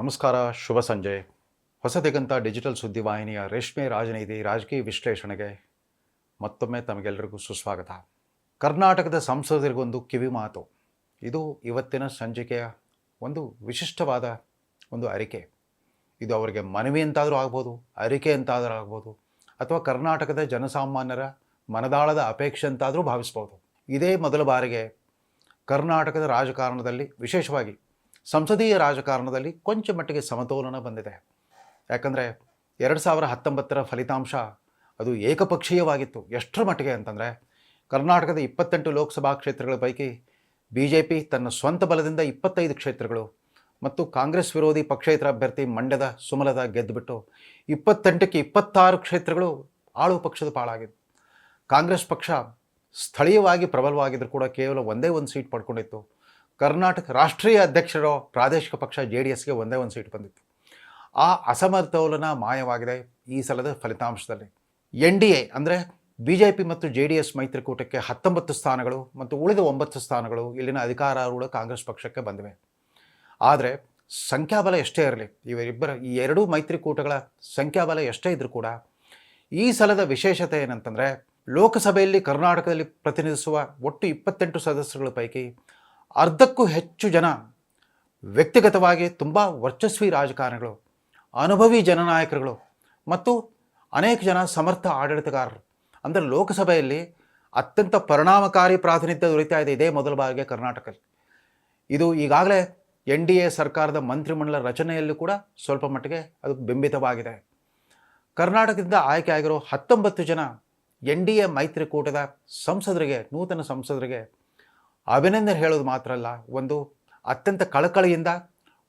ನಮಸ್ಕಾರ, ಶುಭ ಸಂಜೆ. ಹೊಸ ದಿಗಂತ ಡಿಜಿಟಲ್ ಸುದ್ದಿವಾಹಿನಿಯ ರೇಷ್ಮೆ ರಾಜನೀತಿ ರಾಜಕೀಯ ವಿಶ್ಲೇಷಣೆಗೆ ಮತ್ತೊಮ್ಮೆ ತಮಗೆಲ್ಲರಿಗೂ ಸುಸ್ವಾಗತ. ಕರ್ನಾಟಕದ ಸಂಸದರಿಗೊಂದು ಕಿವಿ ಮಾತು. ಇದು ಇವತ್ತಿನ ಸಂಚಿಕೆಯ ಒಂದು ವಿಶಿಷ್ಟವಾದ ಒಂದು ಅರಿಕೆ. ಇದು ಅವರಿಗೆ ಮನವಿ ಅಂತಾದರೂ ಆಗ್ಬೋದು, ಅರಿಕೆ ಅಂತಾದರೂ ಆಗ್ಬೋದು, ಅಥವಾ ಕರ್ನಾಟಕದ ಜನಸಾಮಾನ್ಯರ ಮನದಾಳದ ಅಪೇಕ್ಷೆ ಅಂತಾದರೂ ಭಾವಿಸ್ಬೋದು. ಇದೇ ಮೊದಲ ಬಾರಿಗೆ ಕರ್ನಾಟಕದ ರಾಜಕಾರಣದಲ್ಲಿ, ವಿಶೇಷವಾಗಿ ಸಂಸದೀಯ ರಾಜಕಾರಣದಲ್ಲಿ ಕೊಂಚ ಮಟ್ಟಿಗೆ ಸಮತೋಲನ ಬಂದಿದೆ. ಯಾಕಂದರೆ 2019ರ ಫಲಿತಾಂಶ ಅದು ಏಕಪಕ್ಷೀಯವಾಗಿತ್ತು. ಎಷ್ಟರ ಮಟ್ಟಿಗೆ ಅಂತಂದರೆ, ಕರ್ನಾಟಕದ 28 ಲೋಕಸಭಾ ಕ್ಷೇತ್ರಗಳ ಪೈಕಿ BJP ತನ್ನ ಸ್ವಂತ ಬಲದಿಂದ 25 ಕ್ಷೇತ್ರಗಳು ಮತ್ತು ಕಾಂಗ್ರೆಸ್ ವಿರೋಧಿ ಪಕ್ಷೇತರ ಅಭ್ಯರ್ಥಿ ಮಂಡ್ಯದ ಸುಮಲತಾ ಗೆದ್ದುಬಿಟ್ಟು 28ಕ್ಕೆ 26 ಕ್ಷೇತ್ರಗಳು ಆಳುವ ಪಕ್ಷದ ಪಾಲಾಗಿತ್ತು. ಕಾಂಗ್ರೆಸ್ ಪಕ್ಷ ಸ್ಥಳೀಯವಾಗಿ ಪ್ರಬಲವಾಗಿದ್ದರೂ ಕೂಡ ಕೇವಲ ಒಂದೇ ಒಂದು ಸೀಟ್ ಪಡ್ಕೊಂಡಿತ್ತು. ಕರ್ನಾಟಕ ರಾಷ್ಟ್ರೀಯ ಅಧ್ಯಕ್ಷರ ಪ್ರಾದೇಶಿಕ ಪಕ್ಷ JDSಗೆ ಒಂದೇ ಒಂದು ಸೀಟ್ ಬಂದಿತ್ತು. ಆ ಅಸಮತೋಲನ ಮಾಯವಾಗಿದೆ ಈ ಸಲದ ಫಲಿತಾಂಶದಲ್ಲಿ. NDA ಅಂದರೆ BJP ಮತ್ತು JDS ಮೈತ್ರಿಕೂಟಕ್ಕೆ 19 ಸ್ಥಾನಗಳು ಮತ್ತು ಉಳಿದ 9 ಸ್ಥಾನಗಳು ಇಲ್ಲಿನ ಅಧಿಕಾರಾರೂಢ ಕಾಂಗ್ರೆಸ್ ಪಕ್ಷಕ್ಕೆ ಬಂದಿವೆ. ಆದರೆ ಸಂಖ್ಯಾಬಲ ಎಷ್ಟೇ ಇರಲಿ, ಈ ಎರಡೂ ಮೈತ್ರಿಕೂಟಗಳ ಸಂಖ್ಯಾಬಲ ಎಷ್ಟೇ ಇದ್ದರೂ ಕೂಡ ಈ ಸಲದ ವಿಶೇಷತೆ ಏನಂತಂದರೆ, ಲೋಕಸಭೆಯಲ್ಲಿ ಕರ್ನಾಟಕದಲ್ಲಿ ಪ್ರತಿನಿಧಿಸುವ ಒಟ್ಟು 28 ಸದಸ್ಯರುಗಳ ಪೈಕಿ ಅರ್ಧಕ್ಕೂ ಹೆಚ್ಚು ಜನ ವ್ಯಕ್ತಿಗತವಾಗಿ ತುಂಬ ವರ್ಚಸ್ವಿ ರಾಜಕಾರಣಿಗಳು, ಅನುಭವಿ ಜನನಾಯಕರುಗಳು ಮತ್ತು ಅನೇಕ ಜನ ಸಮರ್ಥ ಆಡಳಿತಗಾರರು. ಅಂದರೆ ಲೋಕಸಭೆಯಲ್ಲಿ ಅತ್ಯಂತ ಪರಿಣಾಮಕಾರಿ ಪ್ರಾತಿನಿಧ್ಯ ದೊರೀತಾ ಇದೆ ಇದೇ ಮೊದಲ ಬಾರಿಗೆ ಕರ್ನಾಟಕದಲ್ಲಿ. ಇದು ಈಗಾಗಲೇ NDA ಸರ್ಕಾರದ ಮಂತ್ರಿಮಂಡಲ ರಚನೆಯಲ್ಲೂ ಕೂಡ ಸ್ವಲ್ಪ ಮಟ್ಟಿಗೆ ಅದು ಬಿಂಬಿತವಾಗಿದೆ. ಕರ್ನಾಟಕದಿಂದ ಆಯ್ಕೆಯಾಗಿರೋ 19 ಜನ NDA ಮೈತ್ರಿಕೂಟದ ಸಂಸದರಿಗೆ, ನೂತನ ಸಂಸದರಿಗೆ ಅಭಿನಂದನೆ ಹೇಳೋದು ಮಾತ್ರ ಅಲ್ಲ, ಒಂದು ಅತ್ಯಂತ ಕಳಕಳಿಯಿಂದ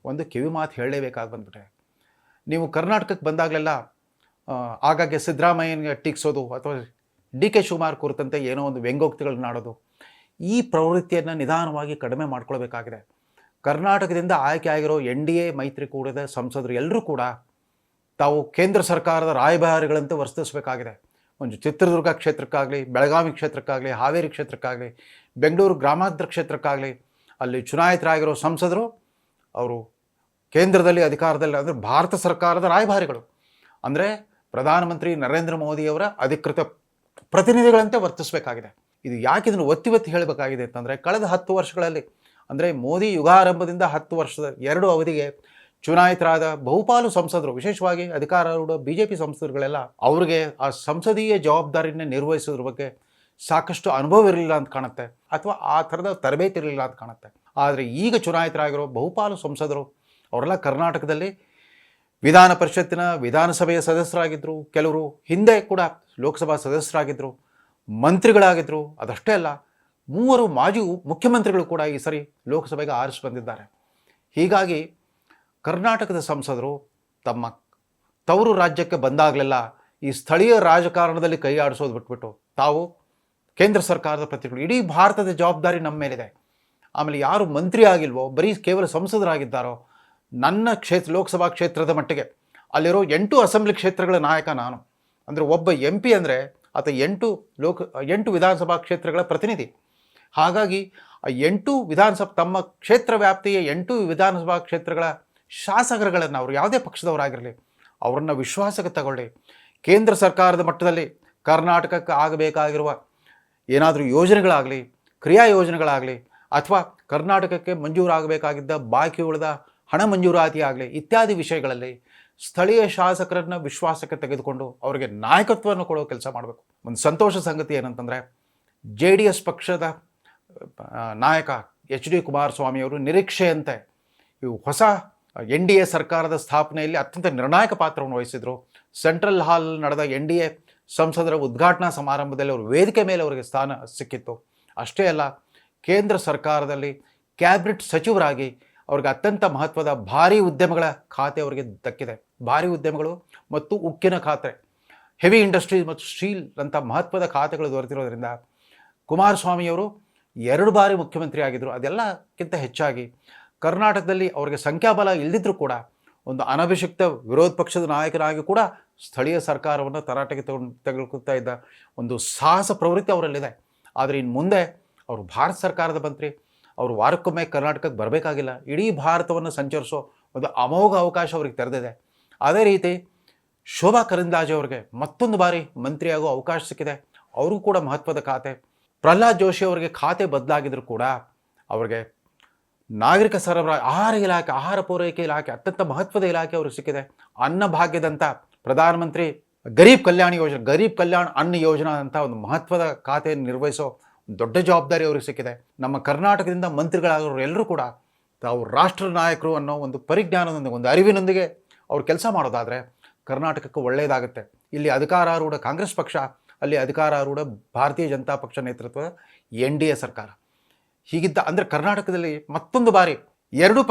ಒಂದು ಕಿವಿ ಮಾತು ಹೇಳಲೇಬೇಕಾಗಿ ಬಂದ್ಬಿಟ್ಟೆ. ನೀವು ಕರ್ನಾಟಕಕ್ಕೆ ಬಂದಾಗಲೆಲ್ಲ ಆಗಾಗ್ಗೆ ಸಿದ್ದರಾಮಯ್ಯನಿಗೆ ಟೀಕಿಸೋದು ಅಥವಾ DK ಶಿವಕುಮಾರ್ ಕುರಿತಂತೆ ಏನೋ ಒಂದು ವ್ಯಂಗ್ಯೋಕ್ತಿಗಳನ್ನ ಆಡೋದು, ಈ ಪ್ರವೃತ್ತಿಯನ್ನು ನಿಧಾನವಾಗಿ ಕಡಿಮೆ ಮಾಡ್ಕೊಳ್ಬೇಕಾಗಿದೆ. ಕರ್ನಾಟಕದಿಂದ ಆಯ್ಕೆ ಆಗಿರೋ NDA ಮೈತ್ರಿಕೂಟದ ಸಂಸದರು ಎಲ್ಲರೂ ಕೂಡ ತಾವು ಕೇಂದ್ರ ಸರ್ಕಾರದ ರಾಯಭಾರಿಗಳಂತೆ ವರ್ತಿಸಬೇಕಾಗಿದೆ. ಒಂದು ಚಿತ್ರದುರ್ಗ ಕ್ಷೇತ್ರಕ್ಕಾಗಲಿ, ಬೆಳಗಾವಿ ಕ್ಷೇತ್ರಕ್ಕಾಗಲಿ, ಹಾವೇರಿ ಕ್ಷೇತ್ರಕ್ಕಾಗಲಿ, ಬೆಂಗಳೂರು ಗ್ರಾಮಾಂತರ ಕ್ಷೇತ್ರಕ್ಕಾಗಲಿ ಅಲ್ಲಿ ಚುನಾಯಿತರಾಗಿರೋ ಸಂಸದರು ಅವರು ಕೇಂದ್ರದಲ್ಲಿ ಅಧಿಕಾರದಲ್ಲಿ, ಅಂದರೆ ಭಾರತ ಸರ್ಕಾರದ ರಾಯಭಾರಿಗಳು, ಅಂದರೆ ಪ್ರಧಾನಮಂತ್ರಿ ನರೇಂದ್ರ ಮೋದಿಯವರ ಅಧಿಕೃತ ಪ್ರತಿನಿಧಿಗಳಂತೆ ವರ್ತಿಸಬೇಕಾಗಿದೆ. ಇದು ಯಾಕೆ ಇದನ್ನು ಒತ್ತಿ ಹೇಳಬೇಕಾಗಿದೆ ಅಂತಂದರೆ, ಕಳೆದ 10 ವರ್ಷಗಳಲ್ಲಿ, ಅಂದರೆ ಮೋದಿ ಯುಗಾರಂಭದಿಂದ 10 ವರ್ಷದ 2 ಅವಧಿಗೆ ಚುನಾಯಿತರಾದ ಬಹುಪಾಲು ಸಂಸದರು, ವಿಶೇಷವಾಗಿ ಅಧಿಕಾರಾರೂಢ BJP ಸಂಸದರುಗಳೆಲ್ಲ ಅವ್ರಿಗೆ ಆ ಸಂಸದೀಯ ಜವಾಬ್ದಾರಿಯನ್ನು ನಿರ್ವಹಿಸೋದ್ರ ಬಗ್ಗೆ ಸಾಕಷ್ಟು ಅನುಭವ ಇರಲಿಲ್ಲ ಅಂತ ಕಾಣುತ್ತೆ, ಅಥವಾ ಆ ಥರದ ತರಬೇತಿ ಇರಲಿಲ್ಲ ಅಂತ ಕಾಣುತ್ತೆ. ಆದರೆ ಈಗ ಚುನಾಯಿತರಾಗಿರೋ ಬಹುಪಾಲು ಸಂಸದರು ಅವರೆಲ್ಲ ಕರ್ನಾಟಕದಲ್ಲಿ ವಿಧಾನ ಪರಿಷತ್ತಿನ ವಿಧಾನಸಭೆಯ ಸದಸ್ಯರಾಗಿದ್ದರು, ಕೆಲವರು ಹಿಂದೆ ಕೂಡ ಲೋಕಸಭಾ ಸದಸ್ಯರಾಗಿದ್ದರು, ಮಂತ್ರಿಗಳಾಗಿದ್ದರು. ಅದಷ್ಟೇ ಅಲ್ಲ, 3 ಮಾಜಿ ಮುಖ್ಯಮಂತ್ರಿಗಳು ಕೂಡ ಈ ಸರಿ ಲೋಕಸಭೆಗೆ ಆರಿಸಿ ಬಂದಿದ್ದಾರೆ. ಹೀಗಾಗಿ ಕರ್ನಾಟಕದ ಸಂಸದರು ತಮ್ಮ ತವರು ರಾಜ್ಯಕ್ಕೆ ಬಂದಾಗಲೆಲ್ಲ ಈ ಸ್ಥಳೀಯ ರಾಜಕಾರಣದಲ್ಲಿ ಕೈ ಆಡಿಸೋದು ಬಿಟ್ಬಿಟ್ಟು ತಾವು ಕೇಂದ್ರ ಸರ್ಕಾರದ ಪ್ರತಿನಿಧಿಗಳು, ಇಡೀ ಭಾರತದ ಜವಾಬ್ದಾರಿ ನಮ್ಮ ಮೇಲಿದೆ, ಆಮೇಲೆ ಯಾರು ಮಂತ್ರಿ ಆಗಿಲ್ವೋ, ಬರೀ ಕೇವಲ ಸಂಸದರಾಗಿದ್ದಾರೋ, ನನ್ನ ಲೋಕಸಭಾ ಕ್ಷೇತ್ರದ ಮಟ್ಟಿಗೆ ಅಲ್ಲಿರೋ 8 ಅಸೆಂಬ್ಲಿ ಕ್ಷೇತ್ರಗಳ ನಾಯಕ ನಾನು. ಅಂದರೆ ಒಬ್ಬ MP ಅಂದರೆ ಆತ 8 ವಿಧಾನಸಭಾ ಕ್ಷೇತ್ರಗಳ ಪ್ರತಿನಿಧಿ. ಹಾಗಾಗಿ ಆ 8 ತಮ್ಮ ಕ್ಷೇತ್ರ ವ್ಯಾಪ್ತಿಯ 8 ವಿಧಾನಸಭಾ ಕ್ಷೇತ್ರಗಳ ಶಾಸಕರುಗಳನ್ನು, ಅವರು ಯಾವುದೇ ಪಕ್ಷದವರಾಗಿರಲಿ, ಅವರನ್ನು ವಿಶ್ವಾಸಕ್ಕೆ ತಗೊಳ್ಳಿ. ಕೇಂದ್ರ ಸರ್ಕಾರದ ಮಟ್ಟದಲ್ಲಿ ಕರ್ನಾಟಕಕ್ಕೆ ಆಗಬೇಕಾಗಿರುವ ಏನಾದರೂ ಯೋಜನೆಗಳಾಗಲಿ, ಕ್ರಿಯಾ ಯೋಜನೆಗಳಾಗಲಿ, ಅಥವಾ ಕರ್ನಾಟಕಕ್ಕೆ ಮಂಜೂರಾಗಬೇಕಾಗಿದ್ದ ಬಾಕಿ ಉಳಿದ ಹಣ ಮಂಜೂರಾತಿ ಆಗಲಿ, ಇತ್ಯಾದಿ ವಿಷಯಗಳಲ್ಲಿ ಸ್ಥಳೀಯ ಶಾಸಕರನ್ನು ವಿಶ್ವಾಸಕ್ಕೆ ತೆಗೆದುಕೊಂಡು ಅವರಿಗೆ ನಾಯಕತ್ವವನ್ನು ಕೊಡೋ ಕೆಲಸ ಮಾಡಬೇಕು. ಒಂದು ಸಂತೋಷ ಸಂಗತಿ ಏನಂತಂದರೆ, JDS ಪಕ್ಷದ ನಾಯಕ HD ಕುಮಾರಸ್ವಾಮಿಯವರು ನಿರೀಕ್ಷೆಯಂತೆ ಇವು ಹೊಸ NDA ಸರ್ಕಾರದ ಸ್ಥಾಪನೆಯಲ್ಲಿ ಅತ್ಯಂತ ನಿರ್ಣಾಯಕ ಪಾತ್ರವನ್ನು ವಹಿಸಿದರು. ಸೆಂಟ್ರಲ್ ಹಾಲ್ ನಡೆದ NDA ಸಂಸದರ ಉದ್ಘಾಟನಾ ಸಮಾರಂಭದಲ್ಲಿ ಅವರು ವೇದಿಕೆ ಮೇಲೆ ಅವರಿಗೆ ಸ್ಥಾನ ಸಿಕ್ಕಿತ್ತು. ಅಷ್ಟೇ ಅಲ್ಲ, ಕೇಂದ್ರ ಸರ್ಕಾರದಲ್ಲಿ ಕ್ಯಾಬಿನೆಟ್ ಸಚಿವರಾಗಿ ಅವ್ರಿಗೆ ಅತ್ಯಂತ ಮಹತ್ವದ ಭಾರೀ ಉದ್ಯಮಗಳ ಖಾತೆ ಅವರಿಗೆ ದಕ್ಕಿದೆ. ಭಾರೀ ಉದ್ಯಮಗಳು ಮತ್ತು ಉಕ್ಕಿನ ಖಾತೆ, ಹೆವಿ ಇಂಡಸ್ಟ್ರೀಸ್ ಮತ್ತು ಸ್ಟೀಲ್ ಅಂತ ಮಹತ್ವದ ಖಾತೆಗಳು ದೊರೆತಿರೋದ್ರಿಂದ ಕುಮಾರಸ್ವಾಮಿಯವರು 2 ಬಾರಿ ಮುಖ್ಯಮಂತ್ರಿ ಆಗಿದ್ದರು. ಅದೆಲ್ಲಕ್ಕಿಂತ ಹೆಚ್ಚಾಗಿ ಕರ್ನಾಟಕದಲ್ಲಿ ಅವರಿಗೆ ಸಂಖ್ಯಾಬಲ ಇಲ್ಲದಿದ್ದರೂ ಕೂಡ ಒಂದು ಅನಭಿಷಿಕ್ತ ವಿರೋಧ ಪಕ್ಷದ ನಾಯಕರಾಗಿ ಕೂಡ ಸ್ಥಳೀಯ ಸರ್ಕಾರವನ್ನು ತರಾಟೆಗೆ ತೆಗೆದುಕೊಳ್ತಾ ಇದ್ದ ಒಂದು ಸಾಹಸ ಪ್ರವೃತ್ತಿ ಅವರಲ್ಲಿದೆ. ಆದರೆ ಇನ್ನು ಮುಂದೆ ಅವರು ಭಾರತ ಸರ್ಕಾರದ ಮಂತ್ರಿ, ಅವರು ವಾರಕ್ಕೊಮ್ಮೆ ಕರ್ನಾಟಕಕ್ಕೆ ಬರಬೇಕಾಗಿಲ್ಲ. ಇಡೀ ಭಾರತವನ್ನು ಸಂಚರಿಸೋ ಒಂದು ಅಮೋಘ ಅವಕಾಶ ಅವ್ರಿಗೆ ತೆರೆದಿದೆ. ಅದೇ ರೀತಿ ಶೋಭಾ ಕರಂದ್ಲಾಜೆ ಅವ್ರಿಗೆ ಮತ್ತೊಂದು ಬಾರಿ ಮಂತ್ರಿಯಾಗೋ ಅವಕಾಶ ಸಿಕ್ಕಿದೆ. ಅವ್ರಿಗೂ ಕೂಡ ಮಹತ್ವದ ಖಾತೆ. ಪ್ರಹ್ಲಾದ್ ಜೋಶಿ ಅವರಿಗೆ ಖಾತೆ ಬದಲಾಗಿದ್ರು ಕೂಡ ಅವ್ರಿಗೆ ನಾಗರಿಕ ಸರಬರಾಜು ಆಹಾರ ಪೂರೈಕೆ ಇಲಾಖೆ ಅತ್ಯಂತ ಮಹತ್ವದ ಇಲಾಖೆ ಅವ್ರಿಗೆ ಸಿಕ್ಕಿದೆ. ಅನ್ನಭಾಗ್ಯದಂಥ ಪ್ರಧಾನಮಂತ್ರಿ ಗರೀಬ್ ಕಲ್ಯಾಣ್ ಅನ್ನ ಯೋಜನಾ ಅಂತ ಒಂದು ಮಹತ್ವದ ಖಾತೆಯನ್ನು ನಿರ್ವಹಿಸೋ ದೊಡ್ಡ ಜವಾಬ್ದಾರಿ ಅವ್ರಿಗೆ ಸಿಕ್ಕಿದೆ. ನಮ್ಮ ಕರ್ನಾಟಕದಿಂದ ಮಂತ್ರಿಗಳಾಗೋರು ಎಲ್ಲರೂ ಕೂಡ ತಾವು ರಾಷ್ಟ್ರ ನಾಯಕರು ಅನ್ನೋ ಒಂದು ಪರಿಜ್ಞಾನದೊಂದಿಗೆ, ಒಂದು ಅರಿವಿನೊಂದಿಗೆ ಅವ್ರು ಕೆಲಸ ಮಾಡೋದಾದರೆ ಕರ್ನಾಟಕಕ್ಕೆ ಒಳ್ಳೆಯದಾಗುತ್ತೆ. ಇಲ್ಲಿ ಅಧಿಕಾರಾರೂಢ ಕಾಂಗ್ರೆಸ್ ಪಕ್ಷ, ಅಲ್ಲಿ ಅಧಿಕಾರಾರೂಢ ಭಾರತೀಯ ಜನತಾ ಪಕ್ಷ ನೇತೃತ್ವದ NDA ಸರ್ಕಾರ. ಹೀಗಿದ್ದ ಅಂದರೆ ಕರ್ನಾಟಕದಲ್ಲಿ ಮತ್ತೊಂದು ಬಾರಿ ಎರಡು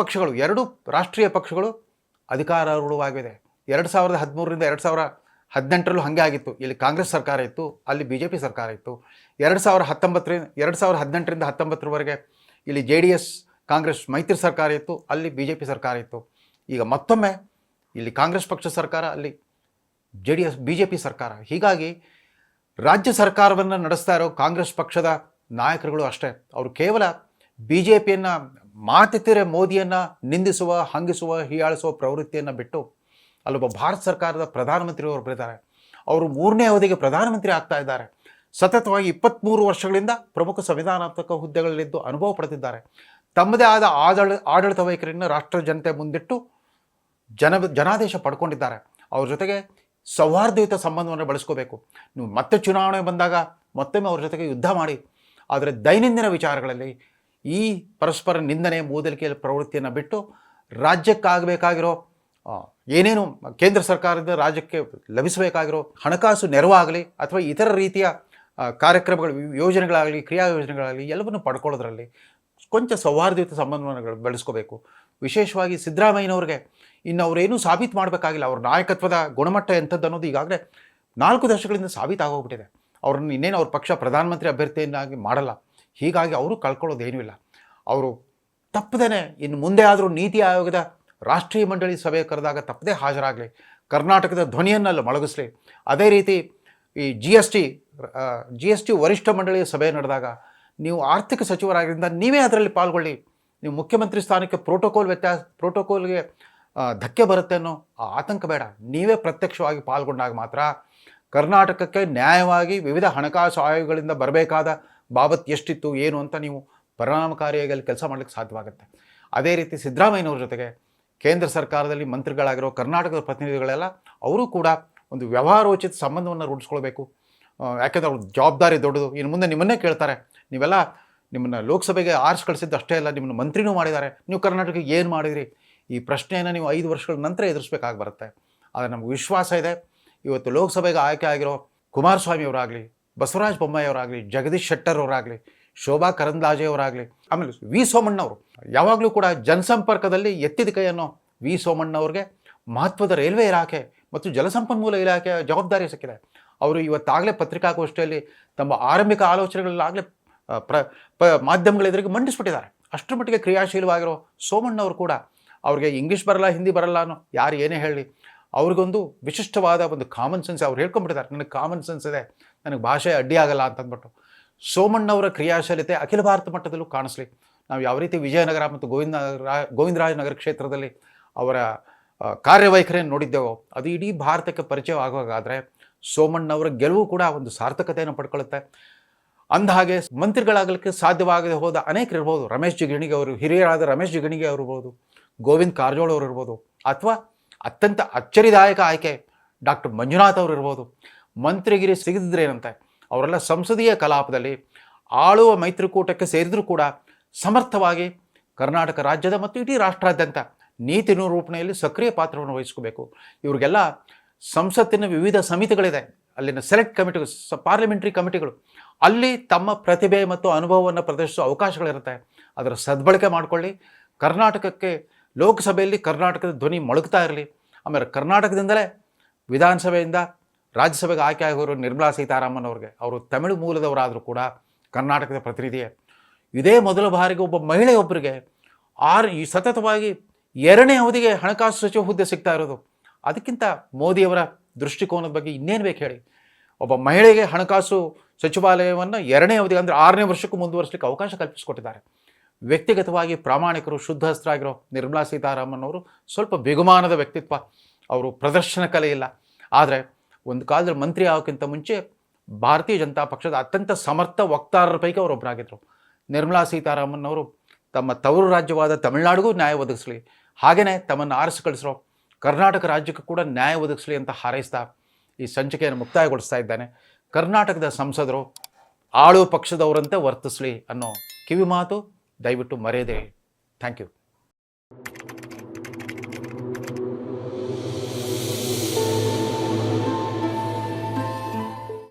ರಾಷ್ಟ್ರೀಯ ಪಕ್ಷಗಳು ಅಧಿಕಾರಾರೂಢವಾಗಿದೆ. 2013ರಿಂದ 2018ರಲ್ಲೂ ಹಾಗೆ ಆಗಿತ್ತು. ಇಲ್ಲಿ ಕಾಂಗ್ರೆಸ್ ಸರ್ಕಾರ ಇತ್ತು, ಅಲ್ಲಿ BJP ಸರ್ಕಾರ ಇತ್ತು. 2018ರಿಂದ 19ವರೆಗೆ ಇಲ್ಲಿ JDS ಕಾಂಗ್ರೆಸ್ ಮೈತ್ರಿ ಸರ್ಕಾರ ಇತ್ತು, ಅಲ್ಲಿ BJP ಸರ್ಕಾರ ಇತ್ತು. ಈಗ ಮತ್ತೊಮ್ಮೆ ಇಲ್ಲಿ ಕಾಂಗ್ರೆಸ್ ಪಕ್ಷ ಸರ್ಕಾರ, ಅಲ್ಲಿ BJP ಸರ್ಕಾರ. ಹೀಗಾಗಿ ರಾಜ್ಯ ಸರ್ಕಾರವನ್ನು ನಡೆಸ್ತಾ ಇರೋ ಕಾಂಗ್ರೆಸ್ ಪಕ್ಷದ ನಾಯಕರುಗಳು ಅಷ್ಟೇ. ಅವರು ಕೇವಲ BJPಯನ್ನು ಮಾತೆತ್ತಿರೆ ಮೋದಿಯನ್ನು ನಿಂದಿಸುವ, ಹಂಗಿಸುವ, ಹೀಯಾಳಿಸುವ ಪ್ರವೃತ್ತಿಯನ್ನು ಬಿಟ್ಟು ಅಲ್ಲೊಬ್ಬ ಭಾರತ ಸರ್ಕಾರದ ಪ್ರಧಾನಮಂತ್ರಿಯವರು ಬರೀತಾರೆ. ಅವರು 3ನೇ ಅವಧಿಗೆ ಪ್ರಧಾನಮಂತ್ರಿ ಆಗ್ತಾ ಇದ್ದಾರೆ. ಸತತವಾಗಿ 23 ವರ್ಷಗಳಿಂದ ಪ್ರಮುಖ ಸಂವಿಧಾನಾತ್ಮಕ ಹುದ್ದೆಗಳಲ್ಲಿದ್ದು ಅನುಭವ ಪಡೆದಿದ್ದಾರೆ. ತಮ್ಮದೇ ಆದ ಆಡಳಿತ ವೈಖರಿಯನ್ನು ರಾಷ್ಟ್ರ ಜನತೆ ಮುಂದಿಟ್ಟು ಜನಾದೇಶ ಪಡ್ಕೊಂಡಿದ್ದಾರೆ. ಅವ್ರ ಜೊತೆಗೆ ಸೌಹಾರ್ದಯುತ ಸಂಬಂಧವನ್ನು ಬೆಳೆಸ್ಕೋಬೇಕು. ನೀವು ಮತ್ತೆ ಚುನಾವಣೆ ಬಂದಾಗ ಮತ್ತೊಮ್ಮೆ ಅವ್ರ ಜೊತೆಗೆ ಯುದ್ಧ ಮಾಡಿ, ಆದರೆ ದೈನಂದಿನ ವಿಚಾರಗಳಲ್ಲಿ ಈ ಪರಸ್ಪರ ನಿಂದನೆ, ಮೂದಲಿಕೆಯ ಪ್ರವೃತ್ತಿಯನ್ನು ಬಿಟ್ಟು ರಾಜ್ಯಕ್ಕಾಗಬೇಕಾಗಿರೋ ಏನೇನು ಕೇಂದ್ರ ಸರ್ಕಾರದ ರಾಜ್ಯಕ್ಕೆ ಲಭಿಸಬೇಕಾಗಿರೋ ಹಣಕಾಸು ನೆರವಾಗಲಿ ಅಥವಾ ಇತರ ರೀತಿಯ ಕಾರ್ಯಕ್ರಮಗಳು, ಯೋಜನೆಗಳಾಗಲಿ, ಕ್ರಿಯಾ ಯೋಜನೆಗಳಾಗಲಿ ಎಲ್ಲವನ್ನು ಪಡ್ಕೊಳ್ಳೋದ್ರಲ್ಲಿ ಕೊಂಚ ಸೌಹಾರ್ದಯುತ ಸಂಬಂಧವನ್ನು ಬೆಳೆಸ್ಕೋಬೇಕು. ವಿಶೇಷವಾಗಿ ಸಿದ್ದರಾಮಯ್ಯನವ್ರಿಗೆ ಇನ್ನು ಅವರೇನೂ ಸಾಬೀತು ಮಾಡಬೇಕಾಗಿಲ್ಲ. ಅವ್ರ ನಾಯಕತ್ವದ ಗುಣಮಟ್ಟ ಎಂಥದ್ದು ಅನ್ನೋದು ಈಗಾಗಲೇ 4 ದಶಕಗಳಿಂದ ಸಾಬೀತಾಗೋಗ್ಬಿಟ್ಟಿದೆ. ಅವ್ರನ್ನ ಇನ್ನೇನು ಅವ್ರ ಪಕ್ಷ ಪ್ರಧಾನಮಂತ್ರಿ ಅಭ್ಯರ್ಥಿಯನ್ನಾಗಿ ಮಾಡಲ್ಲ. ಹೀಗಾಗಿ ಅವರು ಕಳ್ಕೊಳ್ಳೋದೇನೂ ಇಲ್ಲ. ಅವರು ತಪ್ಪದೇ ಇನ್ನು ಮುಂದೆ ಆದರೂ ನೀತಿ ಆಯೋಗದ ರಾಷ್ಟ್ರೀಯ ಮಂಡಳಿ ಸಭೆ ಕರೆದಾಗ ತಪ್ಪದೇ ಹಾಜರಾಗಲಿ, ಕರ್ನಾಟಕದ ಧ್ವನಿಯನ್ನಲ್ಲಿ ಮೊಳಗಿಸ್ಲಿ. ಅದೇ ರೀತಿ ಈ GST ವರಿಷ್ಠ ಮಂಡಳಿಯ ಸಭೆ ನಡೆದಾಗ ನೀವು ಆರ್ಥಿಕ ಸಚಿವರಾಗಿದ್ದರಿಂದ ನೀವೇ ಅದರಲ್ಲಿ ಪಾಲ್ಗೊಳ್ಳಿ. ನೀವು ಮುಖ್ಯಮಂತ್ರಿ ಸ್ಥಾನಕ್ಕೆ ಪ್ರೋಟೋಕಾಲ್ಗೆ ಧಕ್ಕೆ ಬರುತ್ತೆ ಅನ್ನೋ ಆತಂಕ ಬೇಡ. ನೀವೇ ಪ್ರತ್ಯಕ್ಷವಾಗಿ ಪಾಲ್ಗೊಂಡಾಗ ಮಾತ್ರ ಕರ್ನಾಟಕಕ್ಕೆ ನ್ಯಾಯವಾಗಿ ವಿವಿಧ ಹಣಕಾಸು ಆಯೋಗಗಳಿಂದ ಬರಬೇಕಾದ ಬಾಬತ್ ಎಷ್ಟಿತ್ತು ಏನು ಅಂತ ನೀವು ಪರಿಣಾಮಕಾರಿಯಾಗಿ ಅಲ್ಲಿ ಕೆಲಸ ಮಾಡಲಿಕ್ಕೆ ಸಾಧ್ಯವಾಗುತ್ತೆ. ಅದೇ ರೀತಿ ಸಿದ್ದರಾಮಯ್ಯನವ್ರ ಜೊತೆಗೆ ಕೇಂದ್ರ ಸರ್ಕಾರದಲ್ಲಿ ಮಂತ್ರಿಗಳಾಗಿರೋ ಕರ್ನಾಟಕದ ಪ್ರತಿನಿಧಿಗಳೆಲ್ಲ ಅವರು ಕೂಡ ಒಂದು ವ್ಯವಹಾರೋಚಿತ ಸಂಬಂಧವನ್ನು ರೂಢಿಸ್ಕೊಳ್ಬೇಕು. ಯಾಕೆಂದರೆ ಅವ್ರ ಜವಾಬ್ದಾರಿ ದೊಡ್ಡದು. ಇನ್ನು ಮುಂದೆ ನಿಮ್ಮನ್ನೇ ಕೇಳ್ತಾರೆ, ನೀವೆಲ್ಲ ನಿಮ್ಮನ್ನು ಲೋಕಸಭೆಗೆ ಆರಿಸಿ ಕಳಿಸಿದ್ದು ಅಷ್ಟೇ ಅಲ್ಲ, ನಿಮ್ಮನ್ನು ಮಂತ್ರಿನೂ ಮಾಡಿದ್ದಾರೆ, ನೀವು ಕರ್ನಾಟಕಕ್ಕೆ ಏನು ಮಾಡಿದ್ರಿ? ಈ ಪ್ರಶ್ನೆಯನ್ನು ನೀವು 5 ವರ್ಷಗಳ ನಂತರ ಎದುರಿಸಬೇಕಾಗಿ ಬರುತ್ತೆ. ಆದರೆ ನಮಗೆ ವಿಶ್ವಾಸ ಇದೆ, ಇವತ್ತು ಲೋಕಸಭೆಗೆ ಆಯ್ಕೆ ಆಗಿರೋ ಕುಮಾರಸ್ವಾಮಿ ಅವರಾಗಲಿ, ಬಸವರಾಜ ಬೊಮ್ಮಾಯಿ ಅವರಾಗಲಿ, ಜಗದೀಶ್ ಶೆಟ್ಟರ್ ಅವರಾಗಲಿ, ಶೋಭಾ ಕರಂದ್ಲಾಜೆ ಅವರಾಗಲಿ, ಆಮೇಲೆ ವಿ ಸೋಮಣ್ಣವರು ಯಾವಾಗಲೂ ಕೂಡ ಜನಸಂಪರ್ಕದಲ್ಲಿ ಎತ್ತಿದ ಕೈಯನ್ನು ವಿ ಸೋಮಣ್ಣವ್ರಿಗೆ ಮಹತ್ವದ ರೈಲ್ವೆ ಇಲಾಖೆ ಮತ್ತು ಜಲಸಂಪನ್ಮೂಲ ಇಲಾಖೆಯ ಜವಾಬ್ದಾರಿ ಸಿಕ್ಕಿದೆ. ಅವರು ಇವತ್ತಾಗಲೇ ಪತ್ರಿಕಾಗೋಷ್ಠಿಯಲ್ಲಿ ತಮ್ಮ ಆರಂಭಿಕ ಆಲೋಚನೆಗಳಲ್ಲಾಗಲೇ ಮಾಧ್ಯಮಗಳೆದುರಿಗೆ ಮಂಡಿಸ್ಬಿಟ್ಟಿದ್ದಾರೆ. ಅಷ್ಟರ ಮಟ್ಟಿಗೆ ಕ್ರಿಯಾಶೀಲವಾಗಿರೋ ಸೋಮಣ್ಣವರು ಕೂಡ ಅವ್ರಿಗೆ ಇಂಗ್ಲೀಷ್ ಬರಲ್ಲ, ಹಿಂದಿ ಬರಲ್ಲ ಅನ್ನೋ ಯಾರು ಏನೇ ಹೇಳಿ, ಅವ್ರಿಗೊಂದು ವಿಶಿಷ್ಟವಾದ ಒಂದು ಕಾಮನ್ ಸೆನ್ಸ್ ಅವ್ರು ಹೇಳ್ಕೊಂಡ್ಬಿಟ್ಟಿದ್ದಾರೆ. ನನಗೆ ಕಾಮನ್ ಸೆನ್ಸ್ ಇದೆ, ನನಗೆ ಭಾಷೆ ಅಡ್ಡಿ ಆಗಲ್ಲ ಅಂತಂದ್ಬಿಟ್ಟು. ಸೋಮಣ್ಣವರ ಕ್ರಿಯಾಶೀಲತೆ ಅಖಿಲ ಭಾರತ ಮಟ್ಟದಲ್ಲೂ ಕಾಣಿಸ್ಲಿ. ನಾವು ಯಾವ ರೀತಿ ವಿಜಯನಗರ ಮತ್ತು ಗೋವಿಂದರಾಜನಗರ ಕ್ಷೇತ್ರದಲ್ಲಿ ಅವರ ಕಾರ್ಯವೈಖರಿಯನ್ನು ನೋಡಿದ್ದೇವೋ ಅದು ಇಡೀ ಭಾರತಕ್ಕೆ ಪರಿಚಯ ಆಗುವಾಗಾದರೆ ಸೋಮಣ್ಣವರ ಗೆಲುವು ಕೂಡ ಒಂದು ಸಾರ್ಥಕತೆಯನ್ನು ಪಡ್ಕೊಳ್ಳುತ್ತೆ. ಅಂದಹಾಗೆ ಮಂತ್ರಿಗಳಾಗಲಿಕ್ಕೆ ಸಾಧ್ಯವಾಗದೆ ಹೋದ ಅನೇಕರು ಇರ್ಬೋದು. ರಮೇಶ್ ಜಿಗಣಿಗೆ ಅವರು, ಹಿರಿಯರಾದ ರಮೇಶ್ ಜಿಗಣಿಗೆ ಅವರು ಇರ್ಬೋದು, ಗೋವಿಂದ್ ಕಾರಜೋಳ ಅವರು ಇರ್ಬೋದು, ಅಥವಾ ಅತ್ಯಂತ ಅಚ್ಚರಿದಾಯಕ ಆಯ್ಕೆ ಡಾಕ್ಟರ್ ಮಂಜುನಾಥ್ ಅವರು ಇರ್ಬೋದು. ಮಂತ್ರಿಗಿರಿ ಸಿಗದಿದ್ರೇನಂತೆ ಅವರೆಲ್ಲ ಸಂಸದೀಯ ಕಲಾಪದಲ್ಲಿ ಆಳುವ ಮೈತ್ರಿಕೂಟಕ್ಕೆ ಸೇರಿದರೂ ಕೂಡ ಸಮರ್ಥವಾಗಿ ಕರ್ನಾಟಕ ರಾಜ್ಯದ ಮತ್ತು ಇಡೀ ರಾಷ್ಟ್ರಾದ್ಯಂತ ನೀತಿ ನಿರೂಪಣೆಯಲ್ಲಿ ಸಕ್ರಿಯ ಪಾತ್ರವನ್ನು ವಹಿಸ್ಕೋಬೇಕು. ಇವ್ರಿಗೆಲ್ಲ ಸಂಸತ್ತಿನ ವಿವಿಧ ಸಮಿತಿಗಳಿದೆ, ಅಲ್ಲಿನ ಸೆಲೆಕ್ಟ್ ಕಮಿಟಿಗಳು, ಪಾರ್ಲಿಮೆಂಟ್ರಿ ಕಮಿಟಿಗಳು, ಅಲ್ಲಿ ತಮ್ಮ ಪ್ರತಿಭೆ ಮತ್ತು ಅನುಭವವನ್ನು ಪ್ರದರ್ಶಿಸುವ ಅವಕಾಶಗಳಿರುತ್ತೆ. ಅದರ ಸದ್ಬಳಕೆ ಮಾಡಿಕೊಳ್ಳಿ. ಕರ್ನಾಟಕಕ್ಕೆ ಲೋಕಸಭೆಯಲ್ಲಿ ಕರ್ನಾಟಕದ ಧ್ವನಿ ಮೊಳಗ್ತಾ ಇರಲಿ. ಆಮೇಲೆ ಕರ್ನಾಟಕದಿಂದಲೇ ವಿಧಾನಸಭೆಯಿಂದ ರಾಜ್ಯಸಭೆಗೆ ಆಯ್ಕೆ ಆಗೋರು ನಿರ್ಮಲಾ ಸೀತಾರಾಮನ್ ಅವ್ರಿಗೆ, ಅವರು ತಮಿಳು ಮೂಲದವರಾದರೂ ಕೂಡ ಕರ್ನಾಟಕದ ಪ್ರತಿನಿಧಿಯೇ. ಇದೇ ಮೊದಲ ಬಾರಿಗೆ ಒಬ್ಬ ಮಹಿಳೆಯೊಬ್ಬರಿಗೆ ಈ ಸತತವಾಗಿ 2ನೇ ಅವಧಿಗೆ ಹಣಕಾಸು ಸಚಿವ ಹುದ್ದೆ ಸಿಗ್ತಾ ಇರೋದು. ಅದಕ್ಕಿಂತ ಮೋದಿಯವರ ದೃಷ್ಟಿಕೋನದ ಬಗ್ಗೆ ಇನ್ನೇನು ಬೇಕು ಹೇಳಿ. ಒಬ್ಬ ಮಹಿಳೆಗೆ ಹಣಕಾಸು ಸಚಿವಾಲಯವನ್ನು 2ನೇ ಅವಧಿಗೆ ಅಂದರೆ 6ನೇ ವರ್ಷಕ್ಕೂ ಮುಂದುವರಿಸಲಿಕ್ಕೆ ಅವಕಾಶ ಕಲ್ಪಿಸಿಕೊಟ್ಟಿದ್ದಾರೆ. ವ್ಯಕ್ತಿಗತವಾಗಿ ಪ್ರಾಮಾಣಿಕರು, ಶುದ್ಧಹಸ್ತರಾಗಿರೋ ನಿರ್ಮಲಾ ಸೀತಾರಾಮನ್ ಅವರು ಸ್ವಲ್ಪ ಬಿಗುಮಾನದ ವ್ಯಕ್ತಿತ್ವ, ಅವರು ಪ್ರದರ್ಶನ ಕಲೆ ಇಲ್ಲ. ಆದರೆ ಒಂದು ಕಾಲದಲ್ಲಿ ಮಂತ್ರಿ ಆಗೋಕ್ಕಿಂತ ಮುಂಚೆ ಭಾರತೀಯ ಜನತಾ ಪಕ್ಷದ ಅತ್ಯಂತ ಸಮರ್ಥ ವಕ್ತಾರರ ಪೈಕಿ ಅವರೊಬ್ಬರಾಗಿದ್ದರು. ನಿರ್ಮಲಾ ಸೀತಾರಾಮನ್ ಅವರು ತಮ್ಮ ತವರು ರಾಜ್ಯವಾದ ತಮಿಳುನಾಡಿಗೂ ನ್ಯಾಯ ಒದಗಿಸಲಿ, ಹಾಗೆಯೇ ತಮ್ಮನ್ನು ಆರಿಸಿ ಕಳಿಸಿರೋ ಕರ್ನಾಟಕ ರಾಜ್ಯಕ್ಕೂ ಕೂಡ ನ್ಯಾಯ ಒದಗಿಸಲಿ ಅಂತ ಹಾರೈಸ್ತಾ ಈ ಸಂಚಿಕೆಯನ್ನು ಮುಕ್ತಾಯಗೊಳಿಸ್ತಾ ಇದ್ದಾನೆ. ಕರ್ನಾಟಕದ ಸಂಸದರು ಆಳು ಪಕ್ಷದವರಂತೆ ವರ್ತಿಸಲಿ ಅನ್ನೋ ಕಿವಿ ಮಾತು ದಯವಿಟ್ಟು ಮರೆಯದೆ. Thank you.